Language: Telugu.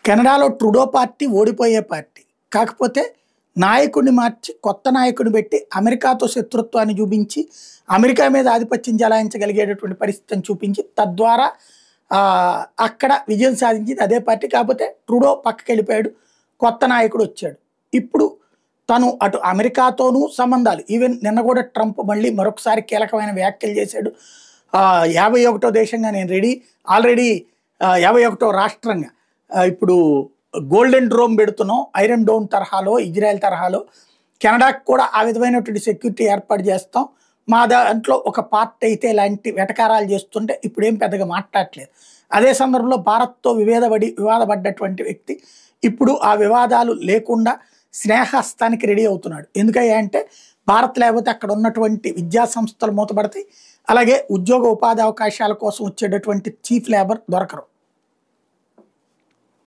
కెనడాలో ట్రూడో పార్టీ ఓడిపోయే పార్టీ. కాకపోతే నాయకుడిని మార్చి కొత్త నాయకుడిని పెట్టి అమెరికాతో శత్రుత్వాన్ని చూపించి అమెరికా మీద ఆధిపత్యం చెలాయించగలిగేటటువంటి పరిస్థితిని చూపించి తద్వారా అక్కడ విజయం సాధించింది అదే పార్టీ. కాకపోతే ట్రూడో పక్కకి వెళ్ళిపోయాడు, కొత్త నాయకుడు వచ్చాడు. ఇప్పుడు తను అటు అమెరికాతోనూ సంబంధాలు, ఈవెన్ నిన్న కూడా ట్రంప్ మళ్ళీ మరొకసారి కీలకమైన వ్యాఖ్యలు చేశాడు. 51వ దేశంగా నేను రెడీ, ఆల్రెడీ 51వ రాష్ట్రంగా ఇప్పుడు గోల్డెన్ డ్రోమ్ పెడుతున్నాం, ఐరన్ డోమ్ తరహాలో ఇజ్రాయెల్ తరహాలో కెనడాకి కూడా ఆ విధమైనటువంటి సెక్యూరిటీ ఏర్పాటు చేస్తాం, మా దాంట్లో ఒక పార్ట్ అయితే ఇలాంటి వెటకారాలు చేస్తుంటే ఇప్పుడు ఏం పెద్దగా మాట్లాడట్లేదు. అదే సందర్భంలో భారత్తో వివాదపడ్డటువంటి వ్యక్తి ఇప్పుడు ఆ వివాదాలు లేకుండా స్నేహస్తానికి రెడీ అవుతున్నాడు. ఎందుకయ్యా అంటే భారత్ లేకపోతే అక్కడ ఉన్నటువంటి విద్యా సంస్థలు మూతపడతాయి, అలాగే ఉద్యోగ ఉపాధి అవకాశాల కోసం వచ్చేటటువంటి చీఫ్ లేబర్ దొరకరు.